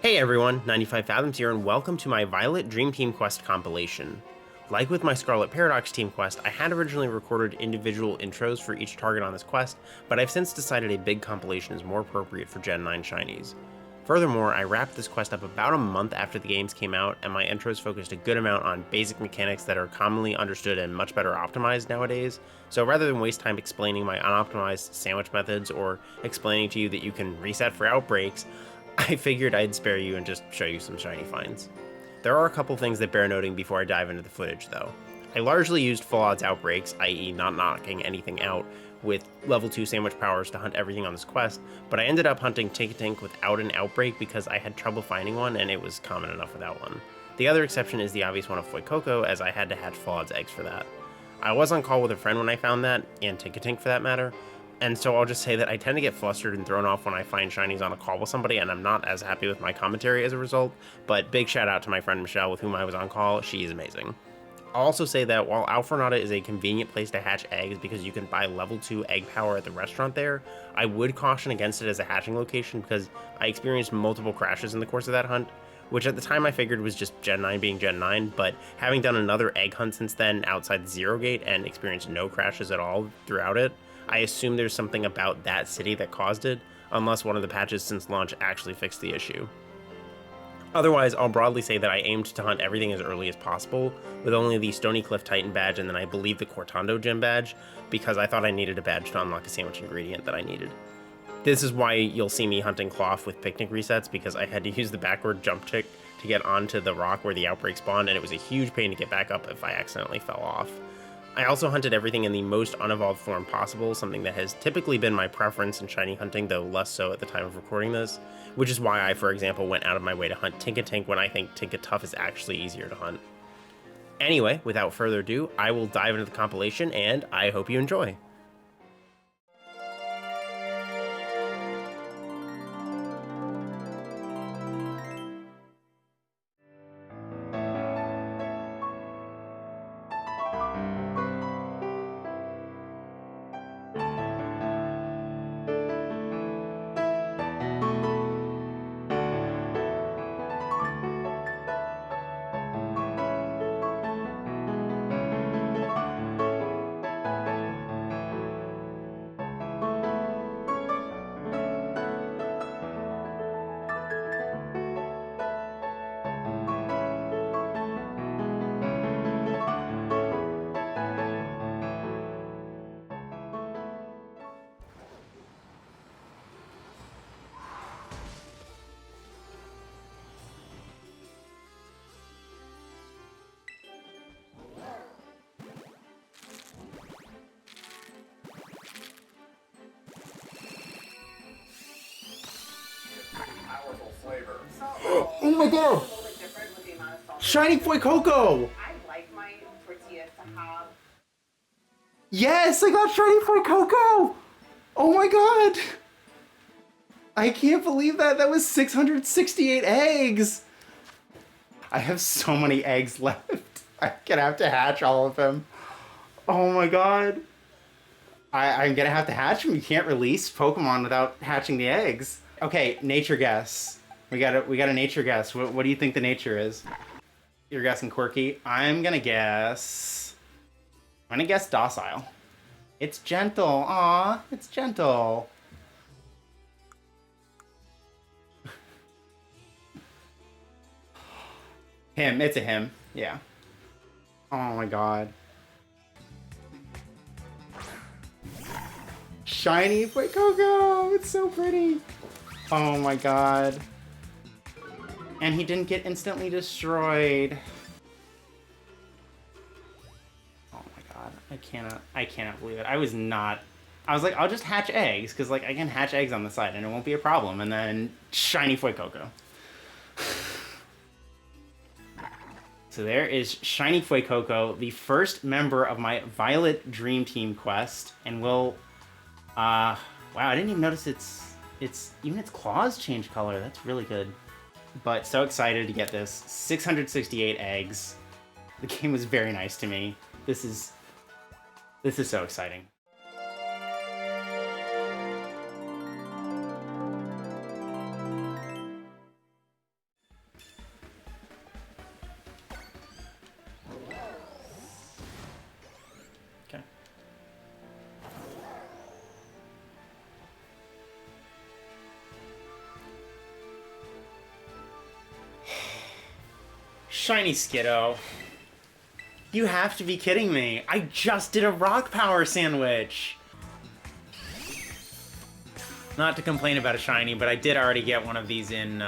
Hey everyone, 95 Fathoms here, and welcome to my Violet Dream Team Quest compilation. Like with my Scarlet Paradox Team quest, I had originally recorded individual intros for each target on this quest, but I've since decided a big compilation is more appropriate for Gen 9 Shinies. Furthermore, I wrapped this quest up about a month after the games came out, and my intros focused a good amount on basic mechanics that are commonly understood and much better optimized nowadays, so rather than waste time explaining my unoptimized sandwich methods or explaining to you that you can reset for outbreaks, I figured I'd spare you and just show you some shiny finds. There are a couple things that bear noting before I dive into the footage though. I largely used full odds outbreaks, i.e. not knocking anything out, with level 2 sandwich powers to hunt everything on this quest, but I ended up hunting Tinkatink without an outbreak because I had trouble finding one and it was common enough without one. The other exception is the obvious one of Fuecoco, as I had to hatch full odds eggs for that. I was on call with a friend when I found that, and Tinkatink for that matter, and so I'll just say that I tend to get flustered and thrown off when I find shinies on a call with somebody, and I'm not as happy with my commentary as a result, but big shout out to my friend Michelle with whom I was on call. She is amazing. I'll also say that while Alfornata is a convenient place to hatch eggs because you can buy level 2 egg power at the restaurant there, I would caution against it as a hatching location because I experienced multiple crashes in the course of that hunt, which at the time I figured was just Gen 9 being Gen 9, but having done another egg hunt since then outside Zero Gate and experienced no crashes at all throughout it, I assume there's something about that city that caused it, unless one of the patches since launch actually fixed the issue. Otherwise, I'll broadly say that I aimed to hunt everything as early as possible, with only the Stony Cliff Titan badge and then I believe the Cortando Gym badge, because I thought I needed a badge to unlock a sandwich ingredient that I needed. This is why you'll see me hunting Klawf with picnic resets, because I had to use the backward jump tick to get onto the rock where the outbreak spawned, and it was a huge pain to get back up if I accidentally fell off. I also hunted everything in the most unevolved form possible, something that has typically been my preference in shiny hunting, though less so at the time of recording this, which is why I, for example, went out of my way to hunt Tinkatink when I think Tinkatuff is actually easier to hunt. Anyway, without further ado, I will dive into the compilation, and I hope you enjoy. Powerful flavor. Oh my god! Shiny Fuecoco! I like my tortillas to have. Yes, I got shiny Fuecoco! Oh my god! I can't believe that. That was 668 eggs! I have so many eggs left. I'm gonna have to hatch all of them. Oh my god. I'm gonna have to hatch them. You can't release Pokemon without hatching the eggs. Okay, nature guess. We got a nature guess. What do you think the nature is? You're guessing quirky. I'm gonna guess docile. It's gentle. Aw, it's gentle. Him. It's a him. Yeah. Oh my god. Shiny Fuecoco! It's so pretty. Oh my god. And he didn't get instantly destroyed. Oh my god. I cannot believe it. I was like, I'll just hatch eggs, because like I can hatch eggs on the side and it won't be a problem. And then shiny Fuecoco. So there is shiny Fuecoco, the first member of my Violet Dream Team quest, and we'll wow, I didn't even notice even its claws change color. That's really good. But so excited to get this. 668 eggs. The game was very nice to me. This is so exciting. Shiny Skiddo. You have to be kidding me. I just did a rock power sandwich. Not to complain about a shiny, but I did already get one of these in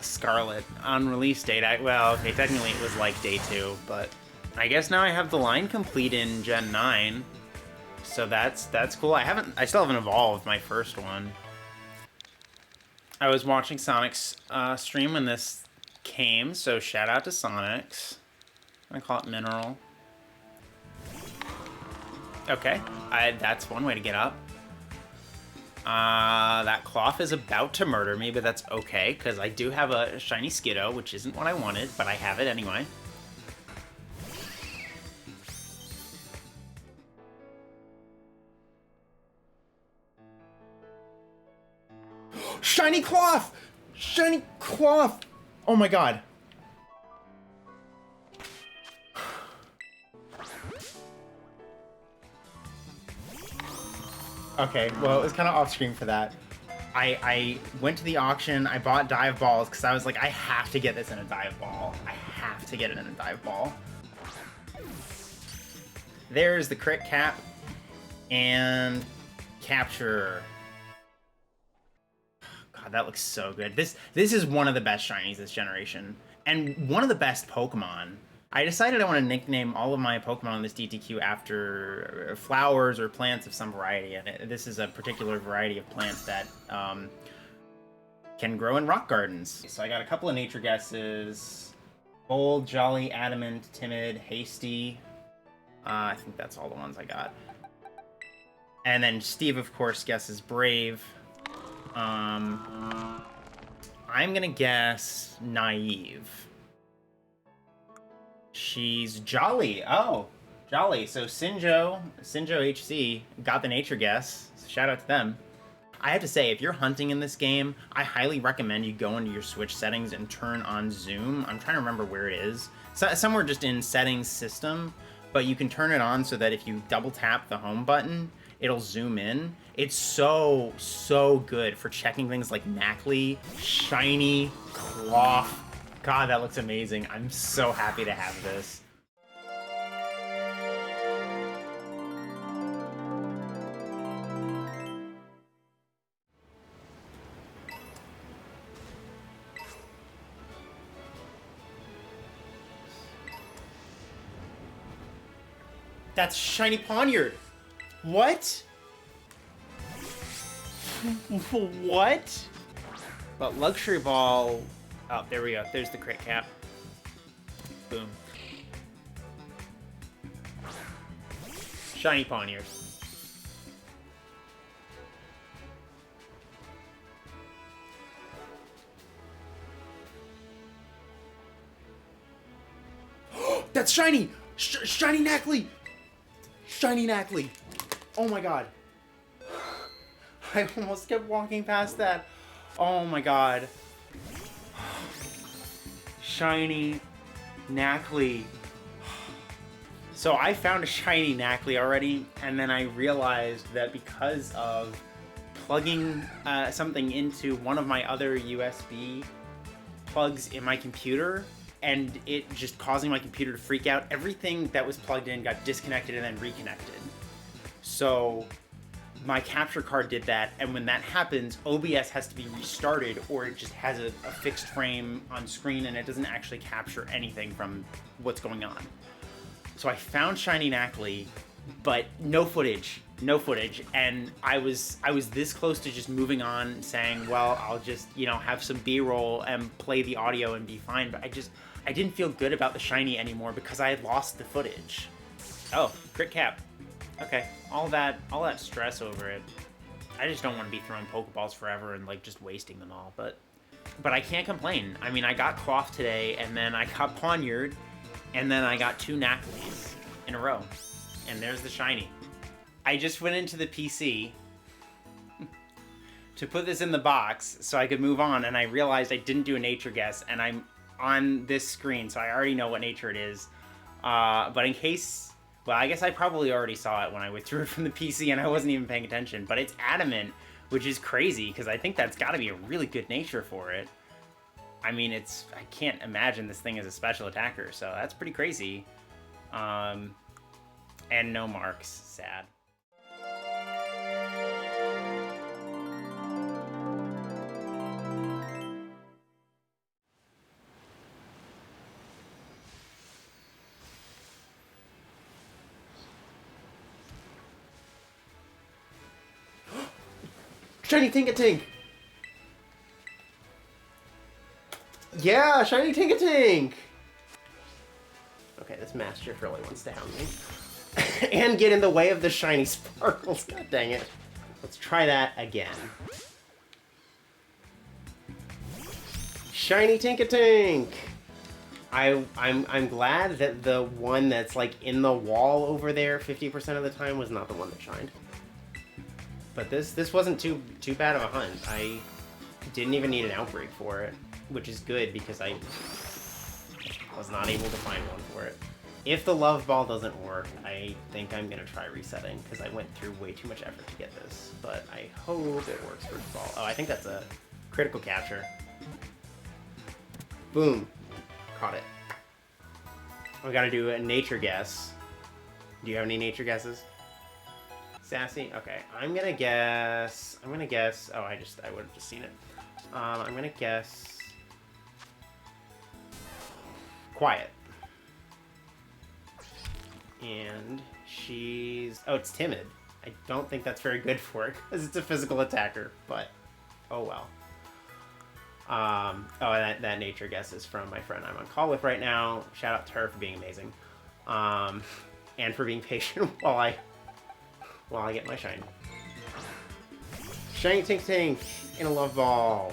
Scarlet on release date. Well, okay, technically it was like day 2, but I guess now I have the line complete in Gen 9. So that's cool. I still haven't evolved my first one. I was watching Sonic's stream when this came, so shout out to Sonic's. I'm gonna call it Mineral. Okay, that's one way to get up. That Klawf is about to murder me, but that's okay, because I do have a shiny Skiddo, which isn't what I wanted, but I have it anyway. Shiny Klawf! Shiny Klawf! Oh my god. Okay, well, it was kind of off screen for that. I went to the auction, I bought dive balls, because I was like, I have to get this in a dive ball. I have to get it in a dive ball. There's the crit cap and capture. God, that looks so good. This is one of the best shinies this generation, and one of the best Pokemon. I decided I want to nickname all of my Pokemon in this DTQ after flowers or plants of some variety, and this is a particular variety of plants that can grow in rock gardens. So I got a couple of nature guesses. Bold, jolly, adamant, timid, hasty. I think that's all the ones I got. And then Steve, of course, guesses brave. I'm gonna guess naive. She's jolly. Oh, jolly. So Sinjo HC got the nature guess. Shout out to them. I have to say, if you're hunting in this game, I highly recommend you go into your Switch settings and turn on zoom. I'm trying to remember where it is. Somewhere just in settings system, but you can turn it on so that if you double tap the home button, it'll zoom in. It's so good for checking things like Nacli, shiny, Klawf. God, that looks amazing. I'm so happy to have this. That's shiny Pawniard. What? What? But Luxury Ball... Oh, there we go. There's the crit cap. Boom. Shiny Pawniard. That's shiny! Shiny Nacli! Shiny Nacli! Oh my god. I almost kept walking past that. Oh my god. Shiny Nacli. So I found a shiny Nacli already, and then I realized that because of plugging something into one of my other USB plugs in my computer, and it just causing my computer to freak out, everything that was plugged in got disconnected and then reconnected. So my capture card did that, and when that happens, OBS has to be restarted, or it just has a fixed frame on screen and it doesn't actually capture anything from what's going on. So I found shiny Nacli, but no footage, and I was this close to just moving on, saying, well, I'll just, you know, have some B-roll and play the audio and be fine, but I didn't feel good about the shiny anymore because I had lost the footage. Oh, crit cap. Okay, all that stress over it. I just don't want to be throwing Pokeballs forever and like just wasting them all, but I can't complain. I mean, I got Klawf today, and then I got Pawniard, and then I got 2 Naclis in a row. And there's the shiny. I just went into the PC to put this in the box so I could move on, and I realized I didn't do a nature guess, and I'm on this screen, so I already know what nature it is. But in case... Well, I guess I probably already saw it when I withdrew it from the PC and I wasn't even paying attention, but it's adamant, which is crazy, because I think that's got to be a really good nature for it. I mean, I can't imagine this thing as a special attacker, so that's pretty crazy. And no marks, sad. Shiny Tinkatink! Yeah, shiny Tinkatink! Okay, this Mastiff really wants to hound me. And get in the way of the shiny sparkles. God dang it. Let's try that again. Shiny Tinkatink! I'm glad that the one that's like in the wall over there 50% of the time was not the one that shined. But this wasn't too bad of a hunt. I didn't even need an outbreak for it, which is good because I was not able to find one for it. If the love ball doesn't work, I think I'm gonna try resetting because I went through way too much effort to get this. But I hope it works first ball. Oh, I think that's a critical capture. Boom. Caught it. We gotta do a nature guess. Do you have any nature guesses? Sassy? Okay, I'm gonna guess, oh, I would have just seen it. I'm gonna guess quiet. And she's, oh, it's timid. I don't think that's very good for it because it's a physical attacker, but oh well. Oh, and that nature guess is from my friend I'm on call with right now. Shout out to her for being amazing. And for being patient while I get my shine. Shiny Tinkatink in a love ball.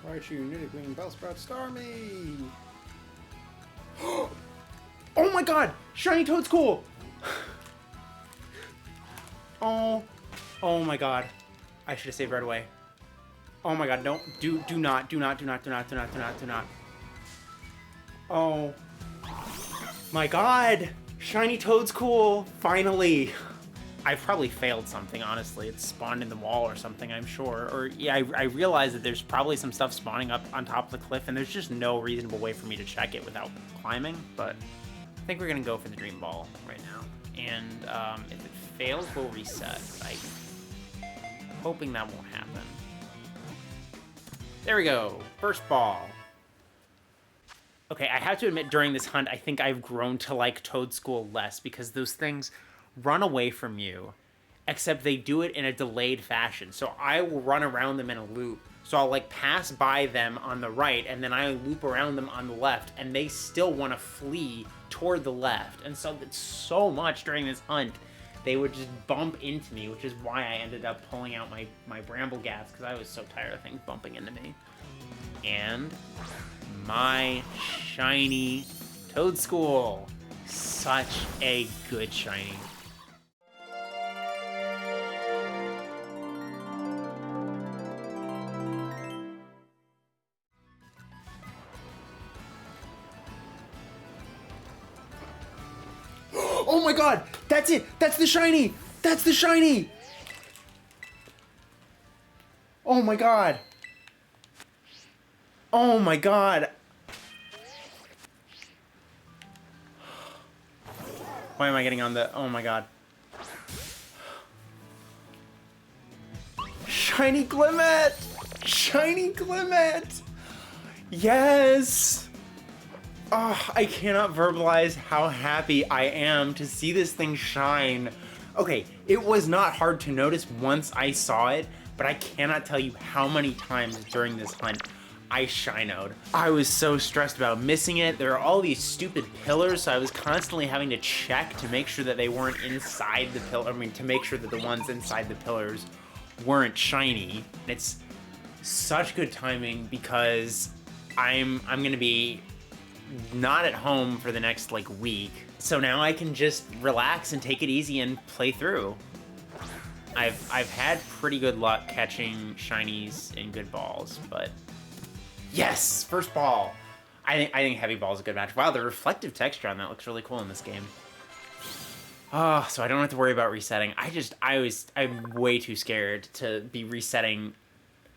Raichu, Nidoqueen, Bellsprout, Starmie! Oh my god! Shiny Toedscool! Oh my god. I should have saved right away. Oh my god, no. Do not. Oh my god! Shiny Toedscool! Finally! I've probably failed something, honestly. It's spawned in the wall or something, I'm sure. Or, yeah, I realize that there's probably some stuff spawning up on top of the cliff, and there's just no reasonable way for me to check it without climbing, but I think we're gonna go for the Dream Ball right now. And if it fails, we'll reset. I'm hoping that won't happen. There we go. First ball. Okay, I have to admit, during this hunt, I think I've grown to like Toedscool less because those things run away from you, except they do it in a delayed fashion. So I will run around them in a loop. So I'll like pass by them on the right, and then I loop around them on the left, and they still want to flee toward the left. And so it's so much during this hunt, they would just bump into me, which is why I ended up pulling out my Bramble Gats, because I was so tired of things bumping into me. And my shiny Toedscool. Such a good shiny. Oh my god! That's it! That's the shiny! That's the shiny! Oh my god! Oh my god! Why am I getting on the... Oh my god. Shiny Glimmet! Shiny Glimmet! Yes! Oh, I cannot verbalize how happy I am to see this thing shine. Okay, it was not hard to notice once I saw it, but I cannot tell you how many times during this hunt I shinoed. I was so stressed about missing it. There are all these stupid pillars, so I was constantly having to check to make sure that they weren't inside the pillar. I mean, to make sure that the ones inside the pillars weren't shiny. It's such good timing because I'm gonna be not at home for the next like week, so now I can just relax and take it easy and play through. I've had pretty good luck catching shinies in good balls, but yes, first ball. I think Heavy Ball is a good match. Wow, the reflective texture on that looks really cool in this game. Oh, so I don't have to worry about resetting. I'm way too scared to be resetting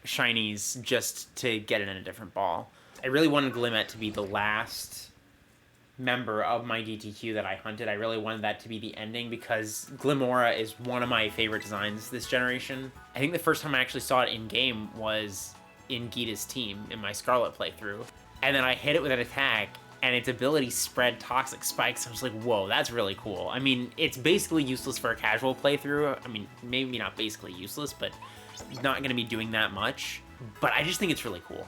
shinies just to get it in a different ball. I really wanted Glimmet to be the last member of my DTQ that I hunted. I really wanted that to be the ending because Glimmora is one of my favorite designs this generation. I think the first time I actually saw it in game was in Gita's team in my Scarlet playthrough. And then I hit it with an attack and its ability spread toxic spikes. I was like, whoa, that's really cool. I mean, it's basically useless for a casual playthrough. I mean, maybe not basically useless, but not going to be doing that much. But I just think it's really cool.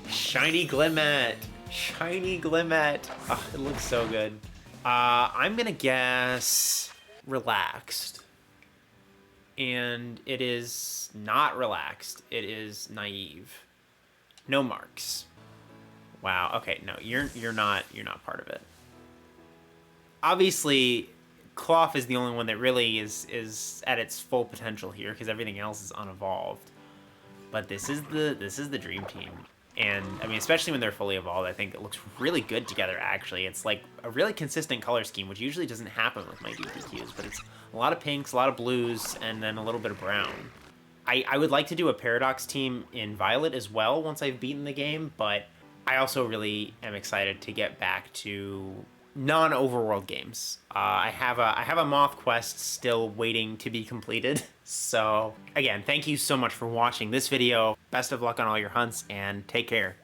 Shiny Glimmet. Shiny Glimmet. Oh, it looks so good. I'm going to guess relaxed. And it is not relaxed. It is naive. No marks. Wow. Okay. No, you're not part of it. Obviously, Klawf is the only one that really is at its full potential here because everything else is unevolved. But this is the dream team. And I mean, especially when they're fully evolved, I think it looks really good together, actually. It's like a really consistent color scheme, which usually doesn't happen with my DPQs, but it's a lot of pinks, a lot of blues, and then a little bit of brown. I would like to do a Paradox team in Violet as well once I've beaten the game, but I also really am excited to get back to non-overworld games. I have a Moth quest still waiting to be completed. So again, thank you so much for watching this video. Best of luck on all your hunts and take care.